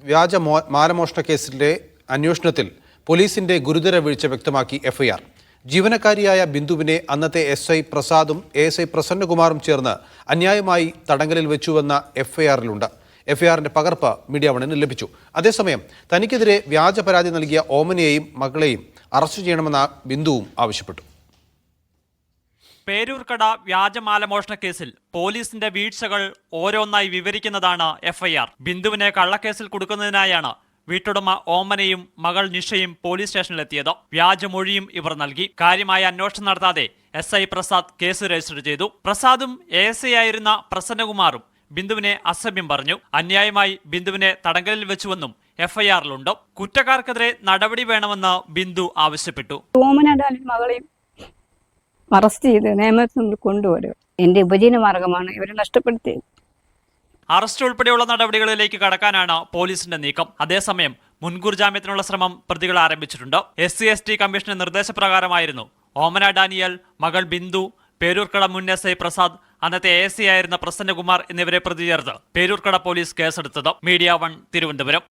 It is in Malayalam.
വ്യാജ മാലമോഷണ കേസിലെ അന്വേഷണത്തിൽ പോലീസിന്റെ ഗുരുതര വീഴ്ച വ്യക്തമാക്കി എഫ്ഐആർ. ജീവനക്കാരിയായ ബിന്ദുവിനെ അന്നത്തെ SI പ്രസാദും ASI പ്രസന്നകുമാറും ചേർന്ന് അന്യായമായി തടങ്കലിൽ വെച്ചുവെന്ന എഫ്ഐആറിലുണ്ട്. എഫ്ഐആറിന്റെ പകർപ്പ് മീഡിയ വണ്ണിന് ലഭിച്ചു. അതേസമയം തനിക്കെതിരെ വ്യാജ പരാതി നൽകിയ ഓമനയെയും മകളെയും അറസ്റ്റ് ചെയ്യണമെന്ന ബിന്ദുവും ആവശ്യപ്പെട്ടു. പേരൂർക്കട വ്യാജമാലമോഷണ കേസിൽ പോലീസിന്റെ വീഴ്ചകൾ ഓരോന്നായി വിവരിക്കുന്നതാണ് എഫ്ഐആർ. ബിന്ദുവിനെ കള്ളക്കേസിൽ കൊടുക്കുന്നതിനായാണ് വീട്ടുടമ ഓമനയും മകൾ നിഷയും പോലീസ് സ്റ്റേഷനിലെത്തിയത്. വ്യാജമൊഴിയും ഇവർ നൽകി. കാര്യമായ അന്വേഷണം നടത്താതെ SI പ്രസാദ് കേസ് രജിസ്റ്റർ ചെയ്തു. പ്രസാദും ASI ആയിരുന്ന പ്രസന്നകുമാറും ബിന്ദുവിനെ അസഭ്യം പറഞ്ഞു. അന്യായമായി ബിന്ദുവിനെ തടങ്കലിൽ വെച്ചുവെന്നും എഫ്ഐആറിലുണ്ട്. കുറ്റക്കാർക്കെതിരെ നടപടി വേണമെന്ന് ബിന്ദു ആവശ്യപ്പെട്ടു. മകളെയും അറസ്റ്റ് ചെയ്ത് നിയമത്തിൽ കൊണ്ടുവരും. എന്റെ ഉപജീവന മാർഗമാണ് ഇവരെ നഷ്ടപ്പെടുത്തിയത്. അറസ്റ്റ് ഉൾപ്പെടെയുള്ള നടപടികളിലേക്ക് കടക്കാനാണ് പോലീസിന്റെ നീക്കം. അതേസമയം മുൻകൂർ ജാമ്യത്തിനുള്ള ശ്രമം പ്രതികൾ ആരംഭിച്ചിട്ടുണ്ട്. SC/ST കമ്മീഷന്റെ നിർദ്ദേശപ്രകാരമായിരുന്നു ഓമന ഡാനിയൽ, മകൾ ബിന്ദു, പേരൂർക്കട മുൻ SI പ്രസാദ്, അന്നത്തെ ASI ആയിരുന്ന പ്രസന്നകുമാർ എന്നിവരെ പ്രതി ചേർത്ത് പേരൂർക്കട പോലീസ് കേസെടുത്തത്. മീഡിയ 1 തിരുവനന്തപുരം.